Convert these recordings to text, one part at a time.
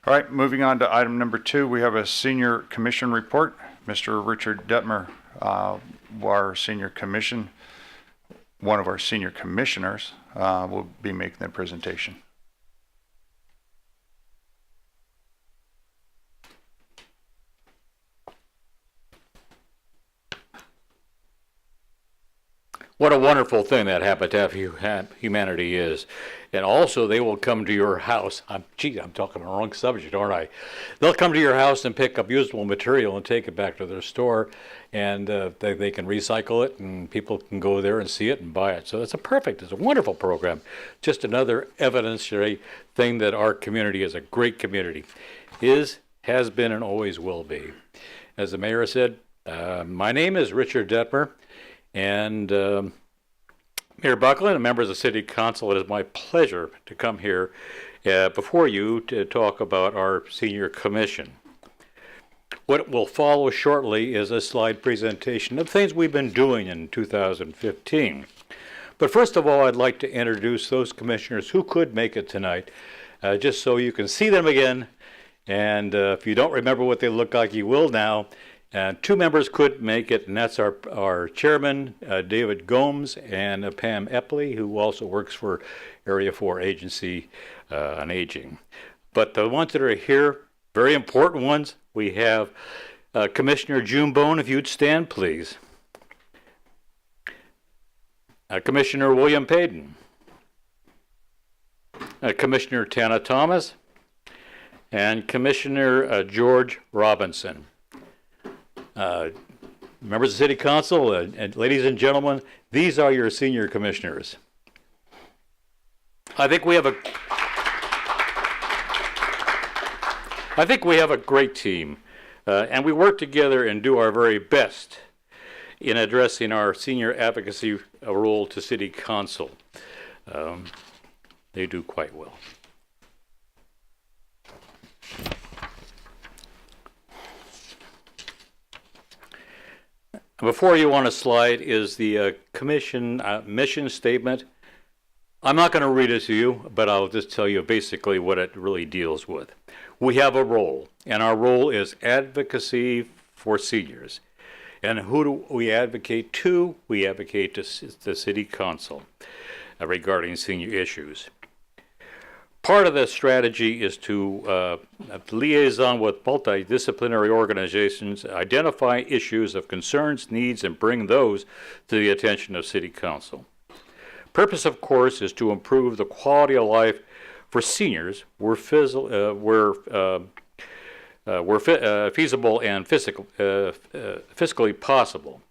All right, moving on to item number 2, we have a senior commission report. Mr. Richard Detmer, our senior commission, one of our senior commissioners, will be making the presentation. What a wonderful thing that Habitat for Humanity is. And also, they will come to your house. I'm talking on the wrong subject, aren't I? They'll come to your house and pick up usable material and take it back to their store, and they can recycle it, and people can go there and see it and buy it. So it's a wonderful program. Just another evidentiary thing that our community is a great community. Has been, and always will be. As the mayor said, my name is Richard Detmer. And Mayor Buckland and members of the City Council, it is my pleasure to come here before you to talk about our senior commission. What will follow shortly is a slide presentation of things we've been doing in 2015. But first of all, I'd like to introduce those commissioners who could make it tonight, just so you can see them again. And if you don't remember what they look like, you will now. And 2 members could make it, and that's our chairman, David Gomes, and Pam Epley, who also works for Area 4 Agency on Aging. But the ones that are here, very important ones, we have Commissioner June Bone, if you'd stand, please. Commissioner William Payden. Commissioner Tana Thomas. And Commissioner George Robinson. Members of the City Council, and ladies and gentlemen, these are your senior commissioners. I think we have a great team, and we work together and do our very best in addressing our senior advocacy role to City Council. They do quite well. Before you on a slide is the commission mission statement. I'm not going to read it to you, but I'll just tell you basically what it really deals with. We have a role, and our role is advocacy for seniors. And who do we advocate to? We advocate to the City Council regarding senior issues. Part of the strategy is to liaison with multidisciplinary organizations, identify issues of concerns, needs, and bring those to the attention of City Council. Purpose, of course, is to improve the quality of life for seniors where feasible and fiscally possible.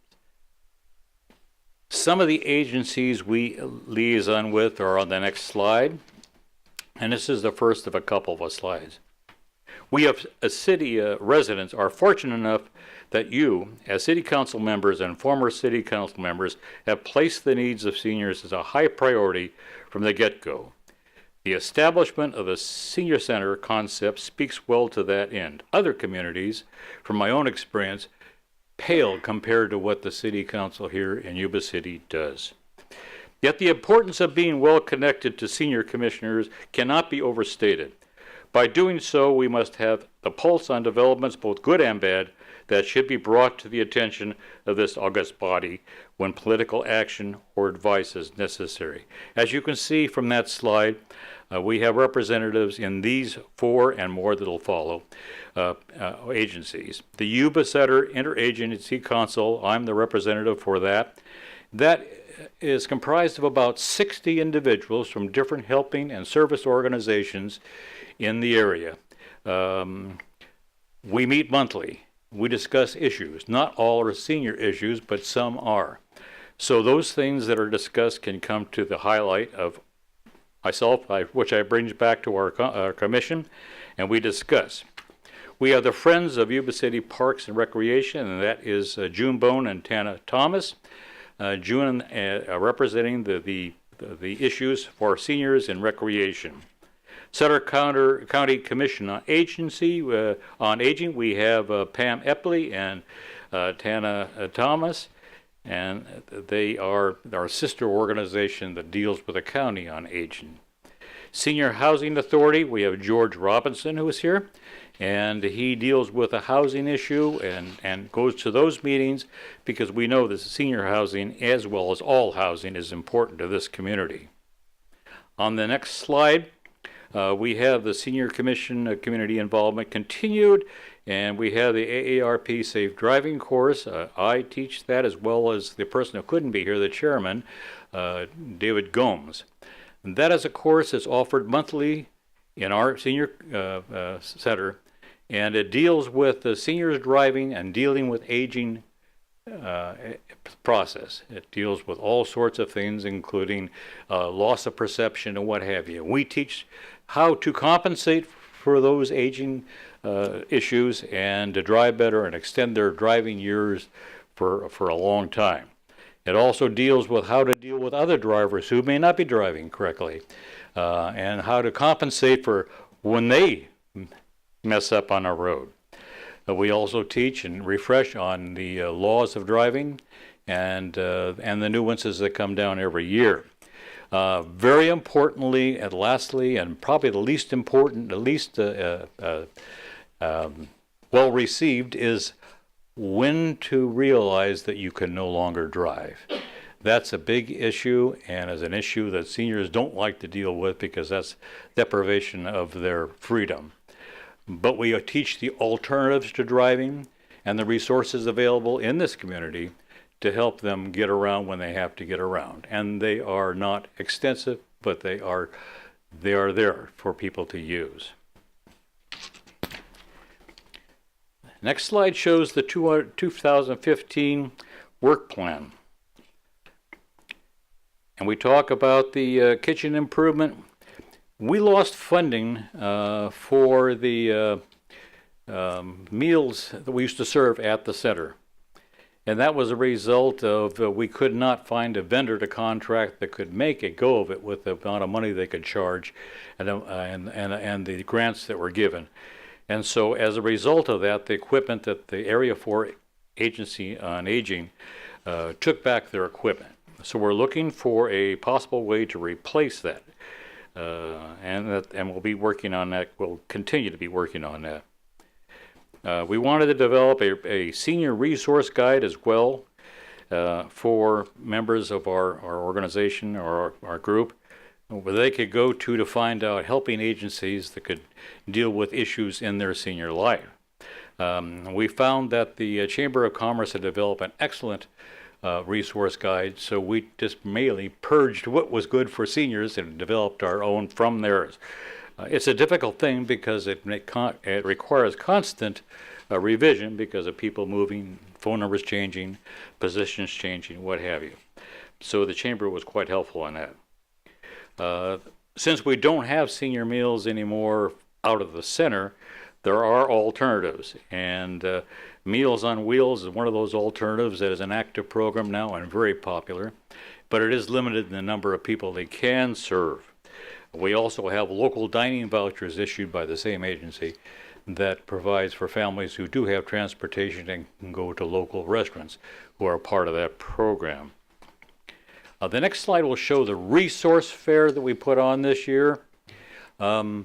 Some of the agencies we liaison with are on the next slide. And this is the first of a couple of slides. We have city residents are fortunate enough that you, as City Council members and former City Council members, have placed the needs of seniors as a high priority from the get-go. The establishment of the senior center concept speaks well to that end. Other communities, from my own experience, pale compared to what the City Council here in Yuba City does. Yet the importance of being well connected to senior commissioners cannot be overstated. By doing so, we must have the pulse on developments, both good and bad, that should be brought to the attention of this august body when political action or advice is necessary. As you can see from that slide, we have representatives in these 4 and more that will follow agencies. The Yuba Center Interagency Council, I'm the representative for that. That is comprised of about 60 individuals from different helping and service organizations in the area. We meet monthly. We discuss issues. Not all are senior issues, but some are. So those things that are discussed can come to the highlight of myself, which I bring back to our commission, and we discuss. We have the Friends of Yuba City Parks and Recreation, and that is June Bone and Tana Thomas. June representing the issues for seniors in recreation. Sutter County Commission on Aging, we have Pam Epley and Tana Thomas, and they are our sister organization that deals with the county on aging. Senior Housing Authority, we have George Robinson who is here, and he deals with a housing issue and goes to those meetings because we know that senior housing, as well as all housing, is important to this community. On the next slide, we have the Senior Commission Community Involvement continued, and we have the AARP Safe Driving course. I teach that, as well as the person who couldn't be here, the chairman, David Gomes. And that is a course that's offered monthly in our senior center, and it deals with the seniors driving and dealing with aging process. It deals with all sorts of things, including loss of perception and what have you. We teach how to compensate for those aging issues and to drive better and extend their driving years for a long time. It also deals with how to deal with other drivers who may not be driving correctly and how to compensate for when they mess up on a road. We also teach and refresh on the laws of driving and the nuances that come down every year. Very importantly and lastly, and probably the least important, the least well received, is when to realize that you can no longer drive. That's a big issue, and is an issue that seniors don't like to deal with because that's deprivation of their freedom. But we teach the alternatives to driving and the resources available in this community to help them get around when they have to get around. And they are not extensive, but they are there for people to use. Next slide shows the 2015 work plan. And we talk about the kitchen improvement. We lost funding for the meals that we used to serve at the center. And that was a result of we could not find a vendor to contract that could make a go of it with the amount of money they could charge and the grants that were given. And so as a result of that, the equipment that the Area 4 Agency on Aging took back their equipment. So we're looking for a possible way to replace that. And we'll be working on that. We'll continue to be working on that. We wanted to develop a senior resource guide as well for members of our organization or our group, where they could go to find out helping agencies that could deal with issues in their senior life. We found that the Chamber of Commerce had developed an excellent resource guide, so we just mainly purged what was good for seniors and developed our own from theirs. It's a difficult thing because it requires constant revision because of people moving, phone numbers changing, positions changing, what have you. So the Chamber was quite helpful on that. Since we don't have senior meals anymore out of the center, there are alternatives, and Meals on Wheels is one of those alternatives that is an active program now and very popular, but it is limited in the number of people they can serve. We also have local dining vouchers issued by the same agency that provides for families who do have transportation and can go to local restaurants who are part of that program. The next slide will show the resource fair that we put on this year. That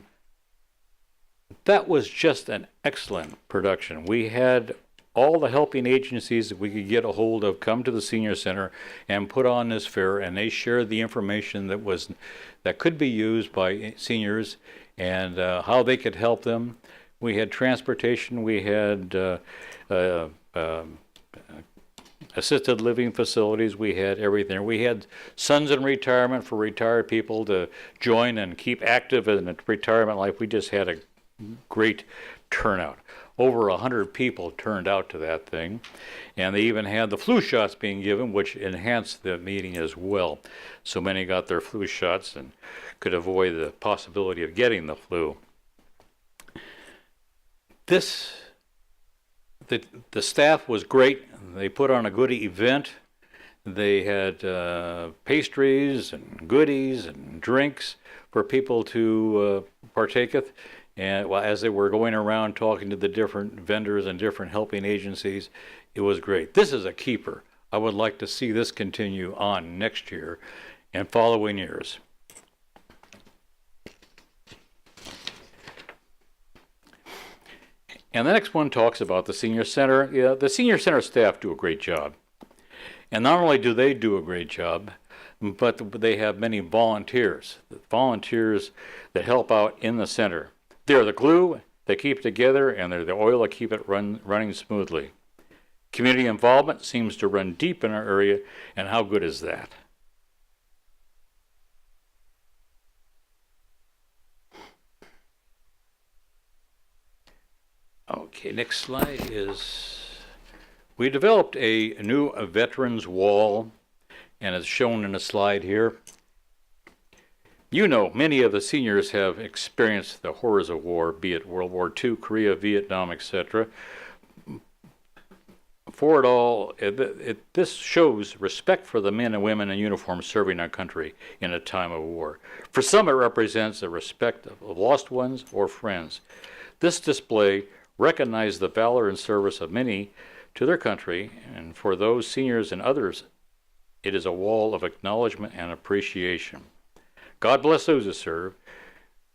was just an excellent production. We had all the helping agencies that we could get a hold of come to the senior center and put on this fair, and they shared the information that could be used by seniors and how they could help them. We had transportation, we had assisted living facilities, we had everything. We had Sons in Retirement for retired people to join and keep active in the retirement life. We just had a great turnout. Over 100 people turned out to that thing, and they even had the flu shots being given, which enhanced the meeting as well. So many got their flu shots and could avoid the possibility of getting the flu. The staff was great. They put on a good event. They had pastries and goodies and drinks for people to partaketh. And as they were going around talking to the different vendors and different helping agencies, it was great. This is a keeper. I would like to see this continue on next year and following years. And the next one talks about the senior center. Yeah, the senior center staff do a great job. And not only do they do a great job, but they have many volunteers that help out in the center. They're the glue that keep it together, and they're the oil that keep it running smoothly. Community involvement seems to run deep in our area, and how good is that? Okay, next slide is, we developed a new veterans wall, and it's shown in a slide here. You know, many of the seniors have experienced the horrors of war, be it World War II, Korea, Vietnam, etc. For it all, this shows respect for the men and women in uniform serving our country in a time of war. For some, it represents the respect of lost ones or friends. This display recognizes the valor and service of many to their country, and for those seniors and others, it is a wall of acknowledgement and appreciation. God bless those who serve,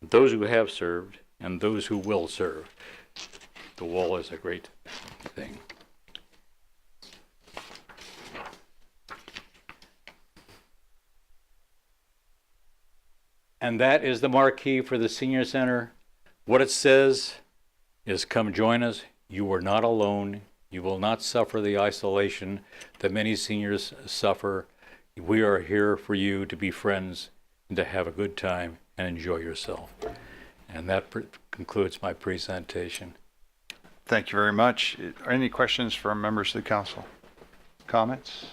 those who have served, and those who will serve. The wall is a great thing. And that is the marquee for the Senior Center. What it says is, come join us. You are not alone. You will not suffer the isolation that many seniors suffer. We are here for you to be friends and to have a good time and enjoy yourself. And that concludes my presentation. Thank you very much. Are any questions from members of the council? Comments?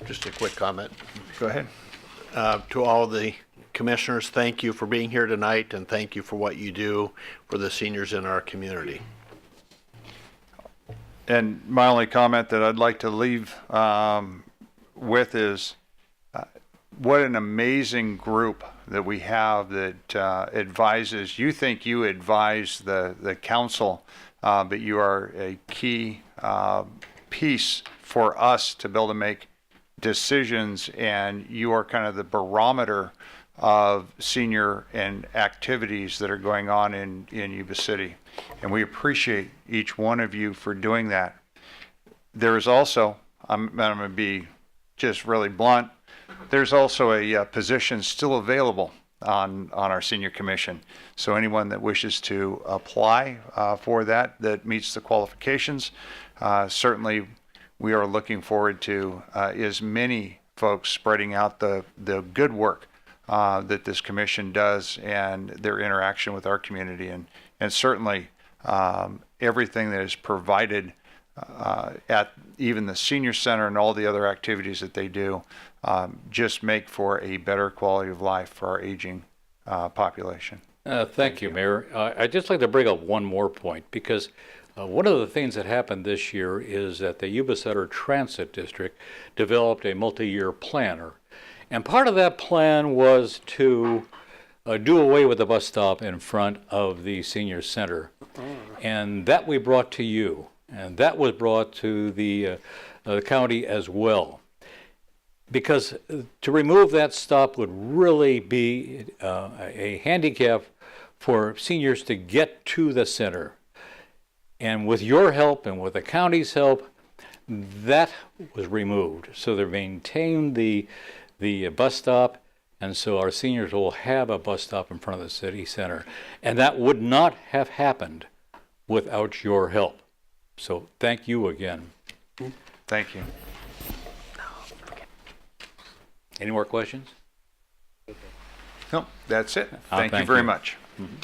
Just a quick comment. Go ahead. To all the commissioners, thank you for being here tonight, and thank you for what you do for the seniors in our community. And my only comment that I'd like to leave with is what an amazing group that we have that advises. You think you advise the council, but you are a key piece for us to be able to make decisions, and you are kind of the barometer of senior and activities that are going on in Yuba City. And we appreciate each one of you for doing that. There is also, I'm going to be just really blunt, there's also a position still available on our senior commission. So anyone that wishes to apply for that meets the qualifications, certainly we are looking forward to as many folks spreading out the good work that this commission does and their interaction with our community, and certainly everything that is provided at even the senior center and all the other activities that they do just make for a better quality of life for our aging population. Thank you, Mayor. I'd just like to bring up one more point, because one of the things that happened this year is that the Yuba Center Transit District developed a multi-year plan. And part of that plan was to do away with the bus stop in front of the senior center. And that we brought to you. And that was brought to the county as well. Because to remove that stop would really be a handicap for seniors to get to the center. And with your help and with the county's help, that was removed. So they maintained the bus stop, and so our seniors will have a bus stop in front of the city center. And that would not have happened without your help. So thank you again. Thank you. Any more questions? No, that's it. Thank Thank you very you. much. Mm-hmm.